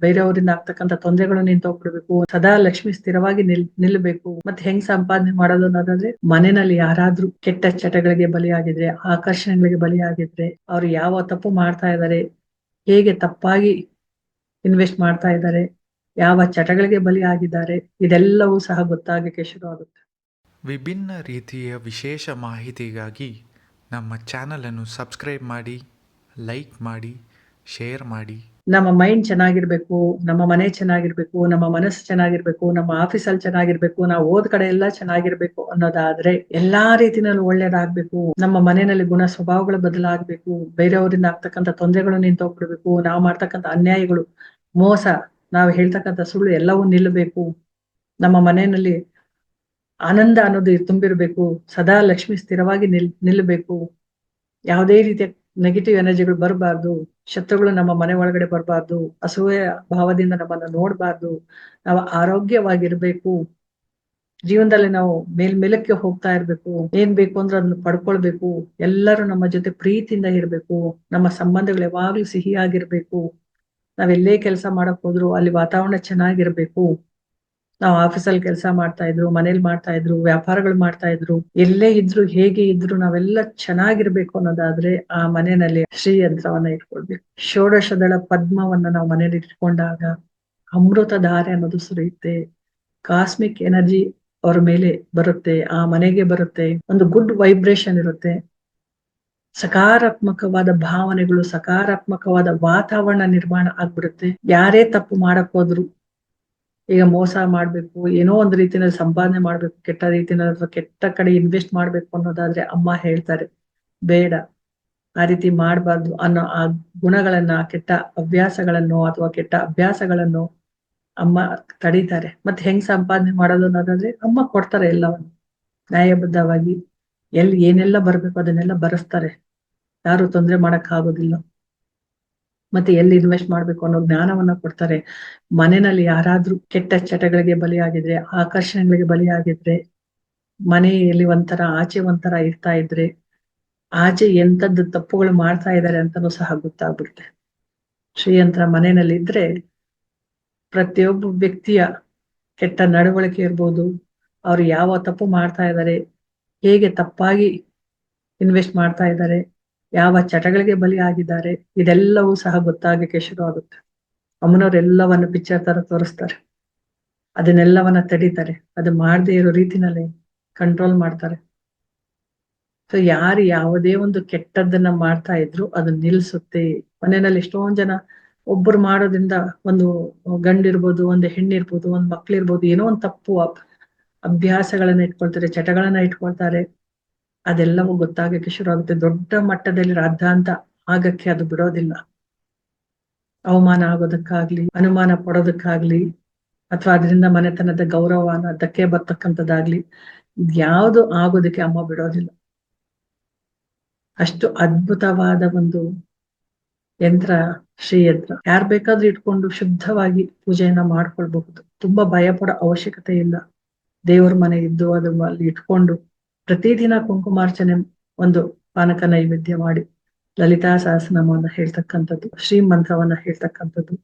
ಬೇರೆಯವರಿಂದ ಆಗ್ತಕ್ಕಂಥ ತೊಂದರೆಗಳು ನಿಂತೋಗ್ಬಿಡ್ಬೇಕು. ಸದಾ ಲಕ್ಷ್ಮಿ ಸ್ಥಿರವಾಗಿ ನಿಲ್ಲಬೇಕು. ಮತ್ತೆ ಹೆಂಗ್ ಸಂಪಾದನೆ ಮಾಡೋದು ಅನ್ನೋದಾದ್ರೆ, ಮನೆಯಲ್ಲಿ ಯಾರಾದ್ರೂ ಕೆಟ್ಟ ಚಟಗಳಿಗೆ ಬಲಿಯಾಗಿದ್ರೆ, ಆಕರ್ಷಣೆಗಳಿಗೆ ಬಲಿಯಾಗಿದ್ರೆ, ಅವ್ರು ಯಾವ ತಪ್ಪು ಮಾಡ್ತಾ ಇದ್ದಾರೆ, ಹೇಗೆ ತಪ್ಪಾಗಿ ಇನ್ವೆಸ್ಟ್ ಮಾಡ್ತಾ ಇದ್ದಾರೆ, ಯಾವ ಚಟಗಳಿಗೆ ಬಲಿಯಾಗಿದ್ದಾರೆ, ಇದೆಲ್ಲವೂ ಸಹ ಗೊತ್ತಾಗಕ್ಕೆ ಶುರು ಆಗುತ್ತೆ. ವಿಭಿನ್ನ ರೀತಿಯ ವಿಶೇಷ ಮಾಹಿತಿಗಾಗಿ ನಮ್ಮ ಚಾನಲನ್ನು ಸಬ್ಸ್ಕ್ರೈಬ್ ಮಾಡಿ, ಲೈಕ್ ಮಾಡಿ, ಶೇರ್ ಮಾಡಿ. ನಮ್ಮ ಮೈಂಡ್ ಚೆನ್ನಾಗಿರ್ಬೇಕು, ನಮ್ಮ ಮನೆ ಚೆನ್ನಾಗಿರ್ಬೇಕು, ನಮ್ಮ ಮನಸ್ಸು ಚೆನ್ನಾಗಿರ್ಬೇಕು, ನಮ್ಮ ಆಫೀಸಲ್ಲಿ ಚೆನ್ನಾಗಿರ್ಬೇಕು, ನಾವು ಓದ್ ಕಡೆ ಎಲ್ಲ ಚೆನ್ನಾಗಿರ್ಬೇಕು ಅನ್ನೋದಾದ್ರೆ ಎಲ್ಲಾ ರೀತಿನಲ್ಲೂ ಒಳ್ಳೇದಾಗ್ಬೇಕು. ನಮ್ಮ ಮನೆಯಲ್ಲಿ ಗುಣ ಸ್ವಭಾವಗಳು ಬದಲಾಗ್ಬೇಕು. ಬೇರೆಯವರಿಂದ ಆಗ್ತಕ್ಕಂಥ ತೊಂದರೆಗಳು ನಿಂತೋಗ್ಬಿಡ್ಬೇಕು. ನಾವು ಮಾಡ್ತಕ್ಕಂಥ ಅನ್ಯಾಯಗಳು, ಮೋಸ, ನಾವು ಹೇಳ್ತಕ್ಕಂಥ ಸುಳ್ಳು ಎಲ್ಲವೂ ನಿಲ್ಲಬೇಕು. ನಮ್ಮ ಮನೆಯಲ್ಲಿ ಆನಂದ ಅನ್ನೋದು ತುಂಬಿರ್ಬೇಕು. ಸದಾ ಲಕ್ಷ್ಮಿ ಸ್ಥಿರವಾಗಿ ನಿಲ್ಲಬೇಕು. ಯಾವುದೇ ರೀತಿಯ ನೆಗೆಟಿವ್ ಎನರ್ಜಿಗಳು ಬರಬಾರ್ದು. ಶತ್ರುಗಳು ನಮ್ಮ ಮನೆ ಒಳಗಡೆ ಬರಬಾರ್ದು. ಅಸೂಯೆ ಭಾವದಿಂದ ನಮ್ಮನ್ನ ನೋಡ್ಬಾರ್ದು. ನಾವು ಆರೋಗ್ಯವಾಗಿರ್ಬೇಕು. ಜೀವನದಲ್ಲಿ ನಾವು ಮೇಲ್ಮೇಲಕ್ಕೆ ಹೋಗ್ತಾ ಇರ್ಬೇಕು. ಏನ್ ಬೇಕು ಅಂದ್ರೆ ಅದನ್ನ ಪಡ್ಕೊಳ್ಬೇಕು. ಎಲ್ಲರೂ ನಮ್ಮ ಜೊತೆ ಪ್ರೀತಿಯಿಂದ ಇರ್ಬೇಕು. ನಮ್ಮ ಸಂಬಂಧಗಳು ಯಾವಾಗ್ಲೂ ಸಿಹಿಯಾಗಿರ್ಬೇಕು. ನಾವೆಲ್ಲೇ ಕೆಲಸ ಮಾಡಕ್ ಹೋದ್ರು ಅಲ್ಲಿ ವಾತಾವರಣ ಚೆನ್ನಾಗಿರ್ಬೇಕು. ನಾವು ಆಫೀಸಲ್ಲಿ ಕೆಲಸ ಮಾಡ್ತಾ ಇದ್ರು, ಮನೇಲಿ ಮಾಡ್ತಾ ಇದ್ರು, ವ್ಯಾಪಾರಗಳು ಮಾಡ್ತಾ ಇದ್ರು, ಎಲ್ಲೇ ಇದ್ರು, ಹೇಗೆ ಇದ್ರು ನಾವೆಲ್ಲ ಚೆನ್ನಾಗಿರ್ಬೇಕು ಅನ್ನೋದಾದ್ರೆ ಆ ಮನೆಯಲ್ಲಿ ಶ್ರೀಯಂತ್ರವನ್ನ ಇಟ್ಕೊಳ್ಬೇಕು. ಷೋಡಶದಳ ಪದ್ಮವನ್ನ ನಾವು ಮನೇಲಿ ಇಟ್ಕೊಂಡಾಗ ಅಮೃತ ಧಾರೆ ಅನ್ನೋದು ಸುರಿಯುತ್ತೆ. ಕಾಸ್ಮಿಕ್ ಎನರ್ಜಿ ಅವ್ರ ಮೇಲೆ ಬರುತ್ತೆ, ಆ ಮನೆಗೆ ಬರುತ್ತೆ. ಒಂದು ಗುಡ್ ವೈಬ್ರೇಷನ್ ಇರುತ್ತೆ. ಸಕಾರಾತ್ಮಕವಾದ ಭಾವನೆಗಳು, ಸಕಾರಾತ್ಮಕವಾದ ವಾತಾವರಣ ನಿರ್ಮಾಣ ಆಗ್ಬಿಡುತ್ತೆ. ಯಾರೇ ತಪ್ಪು ಮಾಡಕ್ ಹೋದ್ರು, ಈಗ ಮೋಸ ಮಾಡ್ಬೇಕು, ಏನೋ ಒಂದು ರೀತಿಯಲ್ಲಿ ಸಂಪಾದನೆ ಮಾಡ್ಬೇಕು, ಕೆಟ್ಟ ರೀತಿಯಲ್ಲಿ ಅಥವಾ ಕೆಟ್ಟ ಕಡೆ ಇನ್ವೆಸ್ಟ್ ಮಾಡ್ಬೇಕು ಅನ್ನೋದಾದ್ರೆ ಅಮ್ಮ ಹೇಳ್ತಾರೆ, ಬೇಡ, ಆ ರೀತಿ ಮಾಡಬಾರ್ದು ಅನ್ನೋ ಆ ಗುಣಗಳನ್ನ, ಕೆಟ್ಟ ಹವ್ಯಾಸಗಳನ್ನು ಅಥವಾ ಕೆಟ್ಟ ಅಭ್ಯಾಸಗಳನ್ನು ಅಮ್ಮ ತಡೀತಾರೆ. ಮತ್ತೆ ಹೆಂಗ್ ಸಂಪಾದನೆ ಮಾಡೋದು ಅನ್ನೋದಾದ್ರೆ ಅಮ್ಮ ಕೊಡ್ತಾರೆ ಎಲ್ಲವನ್ನು ನ್ಯಾಯಬದ್ಧವಾಗಿ. ಎಲ್ಲಿ ಏನೆಲ್ಲ ಬರ್ಬೇಕು ಅದನ್ನೆಲ್ಲ ಬರೆಸ್ತಾರೆ. ಯಾರು ತೊಂದರೆ ಮಾಡಕ್ ಆಗೋದಿಲ್ಲ. ಮತ್ತೆ ಎಲ್ಲಿ ಇನ್ವೆಸ್ಟ್ ಮಾಡ್ಬೇಕು ಅನ್ನೋ ಜ್ಞಾನವನ್ನ ಕೊಡ್ತಾರೆ. ಮನೆಯಲ್ಲಿ ಯಾರಾದ್ರೂ ಕೆಟ್ಟ ಚಟಗಳಿಗೆ ಬಲಿಯಾಗಿದ್ರೆ, ಆಕರ್ಷಣೆಗಳಿಗೆ ಬಲಿಯಾಗಿದ್ರೆ, ಮನೆಯಲ್ಲಿ ಒಂಥರ ಆಚೆ ಒಂಥರ ಇರ್ತಾ ಇದ್ರೆ, ಆಚೆ ಎಂತದ್ದು ತಪ್ಪುಗಳು ಮಾಡ್ತಾ ಇದ್ದಾರೆ ಅಂತಾನೂ ಸಹ ಗೊತ್ತಾಗ್ಬಿಡುತ್ತೆ. ಶ್ರೀಯಂತ್ರ ಮನೆಯಲ್ಲಿ ಇದ್ರೆ ಪ್ರತಿಯೊಬ್ಬ ವ್ಯಕ್ತಿಯ ಕೆಟ್ಟ ನಡವಳಿಕೆ ಇರ್ಬೋದು, ಅವ್ರು ಯಾವ ತಪ್ಪು ಮಾಡ್ತಾ ಇದ್ದಾರೆ, ಹೇಗೆ ತಪ್ಪಾಗಿ ಇನ್ವೆಸ್ಟ್ ಮಾಡ್ತಾ ಇದ್ದಾರೆ, ಯಾವ ಚಟಗಳಿಗೆ ಬಲಿ ಆಗಿದ್ದಾರೆ, ಇದೆಲ್ಲವೂ ಸಹ ಗೊತ್ತಾಗಕ್ಕೆ ಶುರು ಆಗುತ್ತೆ. ಅಮ್ಮನವ್ರೆಲ್ಲವನ್ನ ಪಿಕ್ಚರ್ ತರ ತೋರಿಸ್ತಾರೆ. ಅದನ್ನೆಲ್ಲವನ್ನ ತಡೀತಾರೆ. ಅದು ಮಾಡದೇ ಇರೋ ರೀತಿನಲ್ಲಿ ಕಂಟ್ರೋಲ್ ಮಾಡ್ತಾರೆ. ಸೊ ಯಾರು ಯಾವುದೇ ಒಂದು ಕೆಟ್ಟದ್ದನ್ನ ಮಾಡ್ತಾ ಇದ್ರು ಅದನ್ನ ನಿಲ್ಸುತ್ತೆ. ಮನೆಯಲ್ಲಿ ಎಷ್ಟೊಂದ್ ಜನ ಒಬ್ಬರು ಮಾಡೋದ್ರಿಂದ ಒಂದು ಗಂಡಿರ್ಬೋದು, ಒಂದು ಹೆಣ್ಣಿರ್ಬೋದು, ಒಂದ್ ಮಕ್ಳಿರ್ಬೋದು, ಏನೋ ಒಂದ್ ತಪ್ಪು ಅಭ್ಯಾಸಗಳನ್ನ ಇಟ್ಕೊಳ್ತಾರೆ, ಚಟಗಳನ್ನ ಇಟ್ಕೊಳ್ತಾರೆ. ಅದೆಲ್ಲವೂ ಗೊತ್ತಾಗಕ್ಕೆ ಶುರು ಆಗುತ್ತೆ. ದೊಡ್ಡ ಮಟ್ಟದಲ್ಲಿ ರಾದ್ಧಾಂತ ಆಗಕ್ಕೆ ಅದು ಬಿಡೋದಿಲ್ಲ. ಅವಮಾನ ಆಗೋದಕ್ಕಾಗ್ಲಿ, ಅನುಮಾನ ಪಡೋದಕ್ಕಾಗ್ಲಿ, ಅಥವಾ ಅದರಿಂದ ಮನೆತನದ ಗೌರವನ ಧಕ್ಕೆ ಬರ್ತಕ್ಕಂಥದ್ದಾಗ್ಲಿ, ಯಾವುದು ಆಗೋದಕ್ಕೆ ಅಮ್ಮ ಬಿಡೋದಿಲ್ಲ. ಅಷ್ಟು ಅದ್ಭುತವಾದ ಒಂದು ಯಂತ್ರ ಶ್ರೀಯಂತ್ರ. ಯಾರ್ ಬೇಕಾದ್ರೂ ಇಟ್ಕೊಂಡು ಶುದ್ಧವಾಗಿ ಪೂಜೆಯನ್ನ ಮಾಡ್ಕೊಳ್ಬಹುದು. ತುಂಬಾ ಭಯ ಪಡೋ ಅವಶ್ಯಕತೆ ಇಲ್ಲ. ದೇವ್ರ ಮನೆ ಇದ್ದು ಅದು ಅಲ್ಲಿ ಇಟ್ಕೊಂಡು ಪ್ರತಿದಿನ ಕುಂಕುಮಾರ್ಚನೆ, ಒಂದು ಪಾನಕ ನೈವೇದ್ಯ ಮಾಡಿ, ಲಲಿತಾ ಸಹಸ್ರನಾಮವನ್ನ ಹೇಳ್ತಕ್ಕಂಥದ್ದು, ಶ್ರೀ ಮಂತ್ರವನ್ನ ಹೇಳ್ತಕ್ಕಂಥದ್ದು,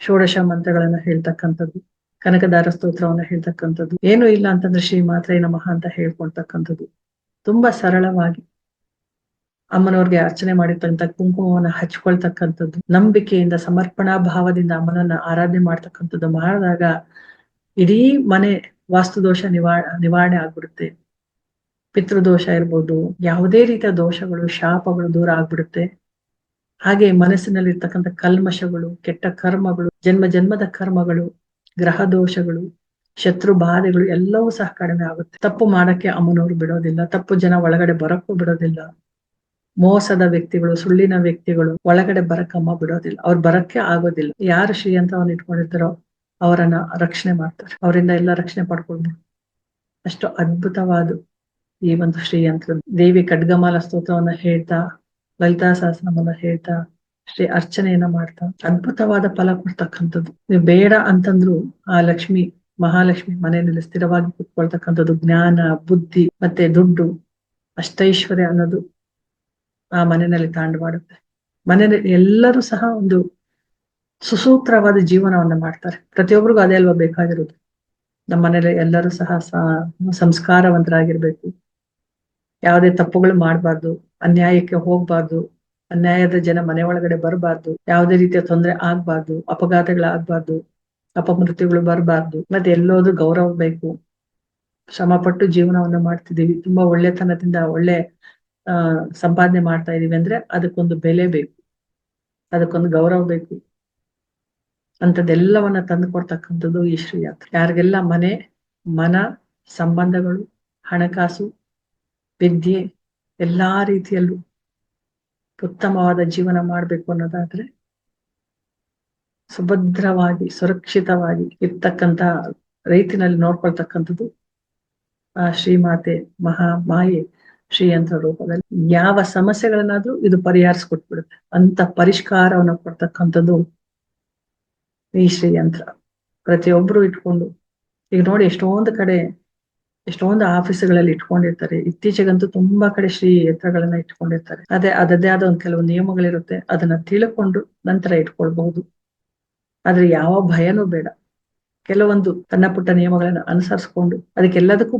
ಷೋಡಶ ಮಂತ್ರಗಳನ್ನ ಹೇಳ್ತಕ್ಕಂಥದ್ದು, ಕನಕದಾರ ಸ್ತೋತ್ರವನ್ನ ಹೇಳ್ತಕ್ಕಂಥದ್ದು, ಏನು ಇಲ್ಲ ಅಂತಂದ್ರೆ ಶ್ರೀ ಮಾತ್ರೇ ನಮಃ ಅಂತ ಹೇಳ್ಕೊಳ್ತಕ್ಕಂಥದ್ದು. ತುಂಬಾ ಸರಳವಾಗಿ ಅಮ್ಮನವ್ರಿಗೆ ಅರ್ಚನೆ ಮಾಡಿರ್ತಕ್ಕಂಥ ಕುಂಕುಮವನ್ನ ಹಚ್ಕೊಳ್ತಕ್ಕಂಥದ್ದು, ನಂಬಿಕೆಯಿಂದ ಸಮರ್ಪಣಾ ಭಾವದಿಂದ ಅಮ್ಮನನ್ನ ಆರಾಧನೆ ಮಾಡ್ತಕ್ಕಂಥದ್ದು ಮಾಡಿದಾಗ ಇಡೀ ಮನೆ ವಾಸ್ತುದೋಷ ನಿವಾರಣೆ ಆಗ್ಬಿಡುತ್ತೆ. ಪಿತೃದೋಷ ಇರ್ಬೋದು, ಯಾವುದೇ ರೀತಿಯ ದೋಷಗಳು, ಶಾಪಗಳು ದೂರ ಆಗ್ಬಿಡುತ್ತೆ. ಹಾಗೆ ಮನಸ್ಸಿನಲ್ಲಿ ಇರ್ತಕ್ಕಂಥ ಕಲ್ಮಶಗಳು, ಕೆಟ್ಟ ಕರ್ಮಗಳು, ಜನ್ಮ ಜನ್ಮದ ಕರ್ಮಗಳು, ಗ್ರಹ ದೋಷಗಳು, ಶತ್ರು ಬಾಧೆಗಳು ಎಲ್ಲವೂ ಸಹ ಕಡಿಮೆ ಆಗುತ್ತೆ. ತಪ್ಪು ಮಾಡಕ್ಕೆ ಅಮ್ಮನವರು ಬಿಡೋದಿಲ್ಲ. ತಪ್ಪು ಜನ ಒಳಗಡೆ ಬರಕ್ಕೂ ಬಿಡೋದಿಲ್ಲ. ಮೋಸದ ವ್ಯಕ್ತಿಗಳು, ಸುಳ್ಳಿನ ವ್ಯಕ್ತಿಗಳು ಒಳಗಡೆ ಬರಕ್ ಅಮ್ಮ ಬಿಡೋದಿಲ್ಲ. ಅವ್ರು ಬರಕ್ಕೆ ಆಗೋದಿಲ್ಲ. ಯಾರು ಶ್ರೀಯಂತ್ರವನ್ನು ಇಟ್ಕೊಂಡಿರ್ತಾರೋ ಅವರನ್ನ ರಕ್ಷಣೆ ಮಾಡ್ತಾರೆ. ಅವರಿಂದ ಎಲ್ಲ ರಕ್ಷಣೆ ಪಡ್ಕೊಳ್ಬೋದು. ಅಷ್ಟು ಅದ್ಭುತವಾದ ಈ ಒಂದು ಶ್ರೀಯಂತ್ರ. ದೇವಿ ಖಡ್ಗಮಾಲ ಸ್ತೋತ್ರವನ್ನ ಹೇಳ್ತಾ, ಲಲಿತಾ ಸಹಸ್ರನಾಮವನ್ನ ಹೇಳ್ತಾ, ಶ್ರೀ ಅರ್ಚನೆಯನ್ನ ಮಾಡ್ತಾ ಅದ್ಭುತವಾದ ಫಲ ಕೊಡ್ತಕ್ಕಂಥದ್ದು. ನೀವು ಬೇಡ ಅಂತಂದ್ರು ಆ ಲಕ್ಷ್ಮಿ, ಮಹಾಲಕ್ಷ್ಮಿ ಮನೆಯಲ್ಲಿ ಸ್ಥಿರವಾಗಿ ಕುತ್ಕೊಳ್ತಕ್ಕಂಥದ್ದು. ಜ್ಞಾನ, ಬುದ್ಧಿ ಮತ್ತೆ ದುಡ್ಡು, ಅಷ್ಟೈಶ್ವರ್ಯ ಅನ್ನೋದು ಆ ಮನೆಯಲ್ಲಿ ತಾಂಡವಾಡುತ್ತೆ. ಮನೆಯಲ್ಲಿ ಎಲ್ಲರೂ ಸಹ ಒಂದು ಸುಸೂತ್ರವಾದ ಜೀವನವನ್ನ ಮಾಡ್ತಾರೆ. ಪ್ರತಿಯೊಬ್ಬರಿಗೂ ಅದೇ ಅಲ್ವಾ ಬೇಕಾಗಿರೋದು. ನಮ್ಮ ಮನೇಲಿ ಎಲ್ಲರೂ ಸಹ ಸಂಸ್ಕಾರವಂತರಾಗಿರ್ಬೇಕು. ಯಾವುದೇ ತಪ್ಪುಗಳು ಮಾಡಬಾರ್ದು, ಅನ್ಯಾಯಕ್ಕೆ ಹೋಗ್ಬಾರ್ದು, ಅನ್ಯಾಯದ ಜನ ಮನೆ ಒಳಗಡೆ ಬರಬಾರ್ದು, ಯಾವುದೇ ರೀತಿಯ ತೊಂದರೆ ಆಗ್ಬಾರ್ದು, ಅಪಘಾತಗಳಾಗ್ಬಾರ್ದು, ಅಪಮೃತ್ಯುಗಳು ಬರಬಾರ್ದು. ಮತ್ತೆ ಎಲ್ಲೋದ್ರೂ ಗೌರವ ಬೇಕು. ಶ್ರಮ ಪಟ್ಟು ಜೀವನವನ್ನ ಮಾಡ್ತಿದೀವಿ, ತುಂಬಾ ಒಳ್ಳೆತನದಿಂದ ಒಳ್ಳೆ ಸಂಪಾದನೆ ಮಾಡ್ತಾ ಇದೀವಿ ಅಂದ್ರೆ ಅದಕ್ಕೊಂದು ಬೆಲೆ ಬೇಕು, ಅದಕ್ಕೊಂದು ಗೌರವ ಬೇಕು. ಅಂಥದ್ದೆಲ್ಲವನ್ನ ತಂದು ಕೊಡ್ತಕ್ಕಂಥದ್ದು ಈ ಶ್ರೀ ಯಾತ್ರೆ. ಯಾರಿಗೆಲ್ಲ ಮನೆ, ಮನ, ಸಂಬಂಧಗಳು, ಹಣಕಾಸು, ವಿದ್ಯೆ ಎಲ್ಲಾ ರೀತಿಯಲ್ಲೂ ಉತ್ತಮವಾದ ಜೀವನ ಮಾಡ್ಬೇಕು ಅನ್ನೋದಾದ್ರೆ ಸುಭದ್ರವಾಗಿ ಸುರಕ್ಷಿತವಾಗಿ ಇರ್ತಕ್ಕಂಥ ರೈತಿನಲ್ಲಿ ನೋಡ್ಕೊಳ್ತಕ್ಕಂಥದ್ದು ಆ ಶ್ರೀಮಾತೆ ಮಹಾಮಾಯೆ ಶ್ರೀಯಂತ್ರ ರೂಪದಲ್ಲಿ ಯಾವ ಸಮಸ್ಯೆಗಳನ್ನಾದ್ರೂ ಇದು ಪರಿಹರಿಸ್ಕೊಟ್ಬಿಡುತ್ತೆ. ಅಂತ ಪರಿಷ್ಕಾರವನ್ನು ಕೊಡ್ತಕ್ಕಂಥದ್ದು ಈ ಶ್ರೀಯಂತ್ರ. ಪ್ರತಿಯೊಬ್ರು ಇಟ್ಕೊಂಡು ಈಗ ನೋಡಿ ಎಷ್ಟೊಂದು ಆಫೀಸ್ಗಳಲ್ಲಿ ಇಟ್ಕೊಂಡಿರ್ತಾರೆ. ಇತ್ತೀಚೆಗಂತೂ ತುಂಬಾ ಕಡೆ ಶ್ರೀ ಯಂತ್ರಗಳನ್ನ ಇಟ್ಕೊಂಡಿರ್ತಾರೆ. ಅದದೇ ಆದ ಒಂದು ಕೆಲವು ನಿಯಮಗಳಿರುತ್ತೆ, ಅದನ್ನ ತಿಳ್ಕೊಂಡು ನಂತರ ಇಟ್ಕೊಳ್ಬಹುದು. ಆದ್ರೆ ಯಾವ ಭಯನೂ ಬೇಡ. ಕೆಲವೊಂದು ಸಣ್ಣ ಪುಟ್ಟ ನಿಯಮಗಳನ್ನ ಅನುಸರಿಸ್ಕೊಂಡು ಅದಕ್ಕೆಲ್ಲದಕ್ಕೂ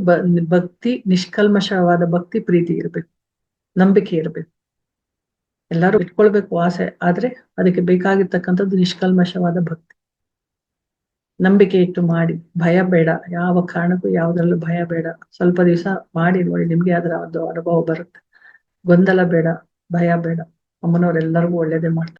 ಭಕ್ತಿ, ನಿಷ್ಕಲ್ಮಶವಾದ ಭಕ್ತಿ ಪ್ರೀತಿ ಇರ್ಬೇಕು, ನಂಬಿಕೆ ಇರ್ಬೇಕು. ಎಲ್ಲರೂ ಇಟ್ಕೊಳ್ಬೇಕು ಆಸೆ, ಆದ್ರೆ ಅದಕ್ಕೆ ಬೇಕಾಗಿರ್ತಕ್ಕಂಥದ್ದು ನಿಷ್ಕಲ್ಮಶವಾದ ಭಕ್ತಿ, ನಂಬಿಕೆ ಇಟ್ಟು ಮಾಡಿ. ಭಯ ಬೇಡ, ಯಾವ ಕಾರಣಕ್ಕೂ ಯಾವ್ದ್ರಲ್ಲೂ ಭಯ ಬೇಡ. ಸ್ವಲ್ಪ ದಿವಸ ಮಾಡಿ ನೋಡಿ, ನಿಮ್ಗೆ ಅದರ ಒಂದು ಅನುಭವ ಬರುತ್ತೆ. ಗೊಂದಲ ಬೇಡ, ಭಯ ಬೇಡ. ಅಮ್ಮನವ್ರೆಲ್ಲರಿಗೂ ಒಳ್ಳೇದೇ ಮಾಡ್ತಾರೆ.